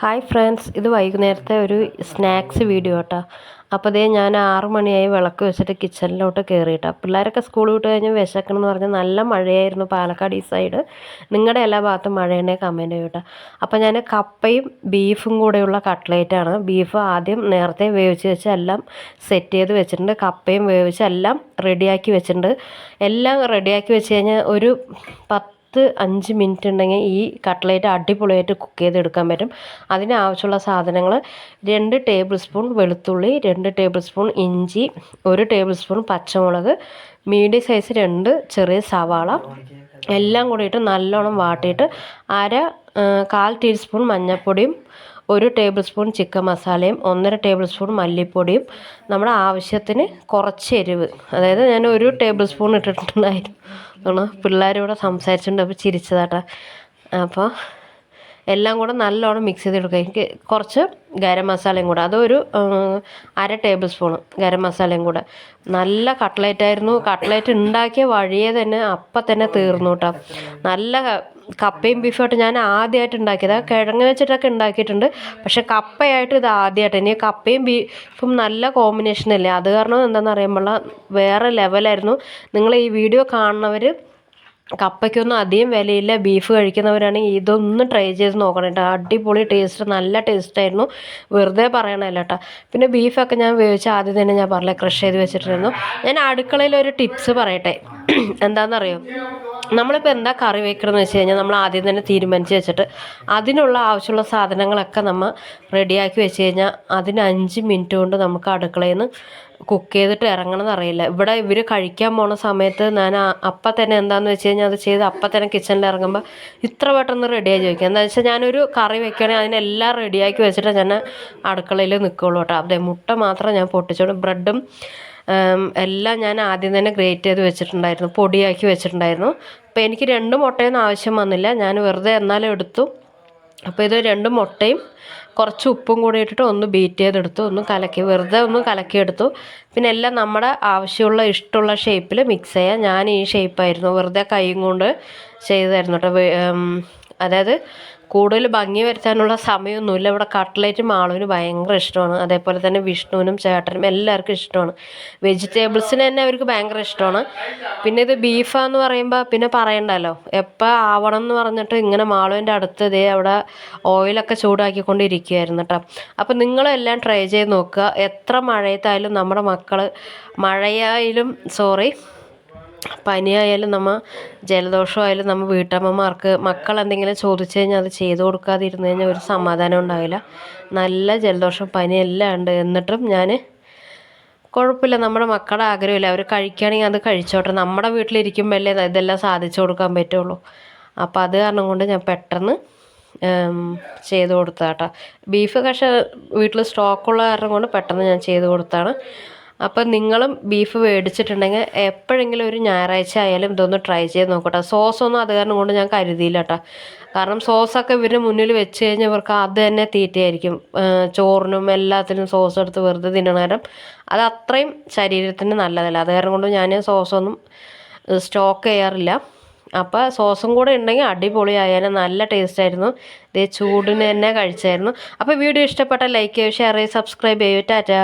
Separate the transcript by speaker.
Speaker 1: Hi friends, ഇത് വൈകുന്നേരത്തെ ഒരു സ്നാക്സ് വീഡിയോ കേട്ടോ. അപ്പോൾ അതേ ഞാൻ 6 മണിയായി വിളക്ക് വെച്ചിട്ട് കിച്ചണിലോട്ട് കയറിയിട്ടാ. പിള്ളേരൊക്കെ സ്കൂൾ വിട്ട് കഴിഞ്ഞ് വിശക്കണം എന്ന് പറഞ്ഞാൽ നല്ല മഴയായിരുന്നു പാലക്കാട് ഈ സൈഡ്. നിങ്ങളുടെ എല്ലാ ഭാഗത്തും മഴയുണ്ടെങ്കിൽ കമൻറ്റ് ചെയ്യൂട്ടോ. അപ്പോൾ ഞാൻ കപ്പയും ബീഫും കൂടെയുള്ള കട്ട്ലേറ്റാണ്. ബീഫ് ആദ്യം നേരത്തെ വേവിച്ച് വെച്ച് എല്ലാം സെറ്റ് ചെയ്ത് വെച്ചിട്ടുണ്ട്. കപ്പയും വേവിച്ച് എല്ലാം റെഡിയാക്കി വെച്ചിട്ടുണ്ട്. എല്ലാം റെഡിയാക്കി വെച്ച് കഴിഞ്ഞാൽ ഒരു 5 മിനിറ്റ് ഉണ്ടെങ്കിൽ ഈ കട്ട്ലേറ്റ് അടിപൊളിയായിട്ട് കുക്ക് ചെയ്തെടുക്കാൻ പറ്റും. അതിനാവശ്യമുള്ള സാധനങ്ങൾ 2 ടേബിൾ സ്പൂൺ വെളുത്തുള്ളി, 2 ടേബിൾ സ്പൂൺ ഇഞ്ചി, 1 ടേബിൾ സ്പൂൺ പച്ചമുളക്, മീഡിയം സൈസ് 2 ചെറിയ സവാള എല്ലാം കൂടിയിട്ട് നല്ലോണം വാട്ടിയിട്ട് 1/4 ടീസ്പൂൺ മഞ്ഞൾപ്പൊടിയും, 1 ടേബിൾ സ്പൂൺ ചിക്കൻ മസാലയും, 1.5 ടേബിൾ സ്പൂൺ മല്ലിപ്പൊടിയും, നമ്മുടെ ആവശ്യത്തിന് കുറച്ച് എരിവ്, അതായത് ഞാൻ 1 ടേബിൾ സ്പൂൺ ഇട്ടിട്ടുണ്ടായിരുന്നു. പിള്ളേരിവിടെ സംസാരിച്ചിട്ടുണ്ട്, അപ്പോൾ ചിരിച്ചതാട്ടാ. അപ്പോൾ എല്ലാം കൂടെ നല്ലോണം മിക്സ് ചെയ്തെടുക്കുക. എനിക്ക് കുറച്ച് ഗരം മസാലയും കൂടെ, അതൊരു 1/2 ടേബിൾ സ്പൂൺ ഗരം മസാലയും കൂടെ. നല്ല കട്ട്ലേറ്റായിരുന്നു. കട്ട്ലേറ്റ് ഉണ്ടാക്കിയ വഴിയെ തന്നെ അപ്പം തന്നെ തീർന്നു കേട്ടോ. നല്ല കപ്പയും ബീഫുമായിട്ട് ഞാൻ ആദ്യമായിട്ട് ഉണ്ടാക്കിയത്. കിഴങ്ങ് വെച്ചിട്ടൊക്കെ ഉണ്ടാക്കിയിട്ടുണ്ട്, പക്ഷെ കപ്പയായിട്ട് ഇത് ആദ്യമായിട്ട്. ഇനി കപ്പയും ബീഫും നല്ല കോമ്പിനേഷൻ അല്ലേ, അത് കാരണം എന്താണെന്ന് അറിയുമ്പോൾ വേറെ ലെവലായിരുന്നു. നിങ്ങൾ ഈ വീഡിയോ കാണുന്നവർ കപ്പയ്ക്കൊന്നും അധികം വിലയില്ല, ബീഫ് കഴിക്കുന്നവരാണെങ്കിൽ ഇതൊന്ന് ട്രൈ ചെയ്ത് നോക്കണം കേട്ടോ. അടിപൊളി ടേസ്റ്റ്, നല്ല ടേസ്റ്റായിരുന്നു, വെറുതെ പറയണമല്ല കേട്ടോ. പിന്നെ ബീഫൊക്കെ ഞാൻ വേവിച്ച് ആദ്യം തന്നെ ഞാൻ പറഞ്ഞില്ല ക്രഷ് ചെയ്ത് വെച്ചിട്ടുണ്ടായിരുന്നു. ഞാൻ അടുക്കളയിൽ ഒരു ടിപ്സ് പറയട്ടെ. എന്താണെന്നറിയോ, നമ്മളിപ്പോൾ എന്താ കറി വയ്ക്കണമെന്ന് വെച്ച് കഴിഞ്ഞാൽ നമ്മൾ ആദ്യം തന്നെ തീരുമാനിച്ച് വെച്ചിട്ട് അതിനുള്ള ആവശ്യമുള്ള സാധനങ്ങളൊക്കെ നമ്മൾ റെഡിയാക്കി വെച്ച് കഴിഞ്ഞാൽ അതിന് 5 മിനിറ്റ് കൊണ്ട് നമുക്ക് അടുക്കളയിൽ നിന്ന് കുക്ക് ചെയ്തിട്ട് ഇറങ്ങണമെന്ന് അറിയില്ല. ഇവിടെ ഇവർ കഴിക്കാൻ പോണ സമയത്ത് ഞാൻ അപ്പം തന്നെ എന്താണെന്ന് വെച്ച് കഴിഞ്ഞാൽ അത് ചെയ്ത് അപ്പം തന്നെ കിച്ചണിൽ ഇറങ്ങുമ്പോൾ ഇത്ര പെട്ടെന്ന് റെഡിയായി ചോദിക്കുക. എന്താണെന്ന് വെച്ചാൽ ഞാനൊരു കറി വെക്കുകയാണെങ്കിൽ അതിനെല്ലാം റെഡിയാക്കി വെച്ചിട്ട് ഞാൻ അടുക്കളയിൽ നിൽക്കുകയുള്ളൂ കേട്ടോ. അതെ, മുട്ട മാത്രം ഞാൻ പൊട്ടിച്ചോണ്ട് ബ്രെഡും എല്ലാം ഞാൻ ആദ്യം തന്നെ ഗ്രേറ്റ് ചെയ്ത് വെച്ചിട്ടുണ്ടായിരുന്നു, പൊടിയാക്കി വെച്ചിട്ടുണ്ടായിരുന്നു. അപ്പോൾ എനിക്ക് 2 മുട്ടയൊന്നും ആവശ്യം വന്നില്ല, ഞാൻ വെറുതെ എന്നാലും എടുത്തു. അപ്പോൾ ഇത് 2 മുട്ടയും കുറച്ച് ഉപ്പും കൂടി ഇട്ടിട്ട് ഒന്ന് ബീറ്റ് ചെയ്തെടുത്തു, ഒന്ന് കലക്കി, വെറുതെ ഒന്ന് കലക്കിയെടുത്തു. പിന്നെ എല്ലാം നമ്മുടെ ആവശ്യമുള്ള ഇഷ്ടമുള്ള ഷേപ്പിൽ മിക്സ് ചെയ്യാം. ഞാൻ ഈ ഷേപ്പായിരുന്നു വെറുതെ കൈയും കൊണ്ട് ചെയ്തായിരുന്നു കേട്ടോ. അതായത് കൂടുതൽ ഭംഗി വരുത്താനുള്ള സമയമൊന്നുമില്ല. ഇവിടെ കട്ട്ലേറ്റ് മാളുവിന് ഭയങ്കര ഇഷ്ടമാണ്, അതേപോലെ തന്നെ വിഷ്ണുവിനും ചേട്ടനും എല്ലാവർക്കും ഇഷ്ടമാണ്. വെജിറ്റബിൾസിന് തന്നെ അവർക്ക് ഭയങ്കര ഇഷ്ടമാണ്. പിന്നെ ഇത് ബീഫാന്ന് പറയുമ്പോൾ പിന്നെ പറയണ്ടല്ലോ, എപ്പോൾ ആവണം എന്ന് പറഞ്ഞിട്ട് ഇങ്ങനെ മാളുവിൻ്റെ അടുത്ത് ഇതേ അവിടെ ഓയിലൊക്കെ ചൂടാക്കിക്കൊണ്ടിരിക്കുകയായിരുന്നു കേട്ടോ. അപ്പം നിങ്ങളെല്ലാം ട്രൈ ചെയ്ത് നോക്കുക. എത്ര മഴയത്തായാലും നമ്മുടെ മക്കൾ പനിയായാലും ജലദോഷമായാലും വീട്ടമ്മമാർക്ക് മക്കൾ എന്തെങ്കിലും ചോദിച്ചു കഴിഞ്ഞാൽ അത് ചെയ്ത് കൊടുക്കാതിരുന്നു കഴിഞ്ഞാൽ ഒരു സമാധാനം ഉണ്ടാവില്ല. നല്ല ജലദോഷം പനിയെല്ലാം ഉണ്ട്, എന്നിട്ടും ഞാൻ കുഴപ്പമില്ല, നമ്മുടെ മക്കളുടെ ആഗ്രഹമില്ല, അവർ കഴിക്കുകയാണെങ്കിൽ അത് കഴിച്ചോട്ടെ, നമ്മുടെ വീട്ടിലിരിക്കുമ്പോൾ അല്ലേ ഇതെല്ലാം സാധിച്ചു കൊടുക്കാൻ പറ്റുള്ളൂ. അപ്പോൾ അത് കാരണം കൊണ്ട് ഞാൻ പെട്ടെന്ന് ചെയ്ത് കൊടുത്താട്ടോ. ബീഫ് പക്ഷേ വീട്ടിൽ സ്റ്റോക്കുള്ള കാരണം കൊണ്ട് പെട്ടെന്ന് ഞാൻ ചെയ്ത് കൊടുത്താണ്. അപ്പം നിങ്ങളും ബീഫ് മേടിച്ചിട്ടുണ്ടെങ്കിൽ എപ്പോഴെങ്കിലും ഒരു ഞായറാഴ്ച ആയാലും ഇതൊന്ന് ട്രൈ ചെയ്ത് നോക്കട്ടെ. സോസൊന്നും അത് കാരണം കൊണ്ട് ഞാൻ കരുതിയില്ല കേട്ടോ. കാരണം സോസൊക്കെ ഇവരുടെ മുന്നിൽ വെച്ച് കഴിഞ്ഞാൽ ഇവർക്ക് അത് തന്നെ തീറ്റയായിരിക്കും. ചോറിനും എല്ലാത്തിനും സോസ് എടുത്ത് വെറുതെ തിന്നണേരം അത് അത്രയും ശരീരത്തിന് നല്ലതല്ല. അത് കാരണം കൊണ്ട് ഞാൻ സോസൊന്നും സ്റ്റോക്ക് ചെയ്യാറില്ല. അപ്പോൾ സോസും കൂടെ ഉണ്ടെങ്കിൽ അടിപൊളിയായാലും നല്ല ടേസ്റ്റായിരുന്നു. ഇതേ ചൂടിന് തന്നെ കഴിച്ചായിരുന്നു. അപ്പോൾ വീഡിയോ ഇഷ്ടപ്പെട്ടാൽ ലൈക്ക് ചെയ്യുക, ഷെയർ ചെയ്യുക, സബ്സ്ക്രൈബ് ചെയ്യുക. ടാറ്റാ.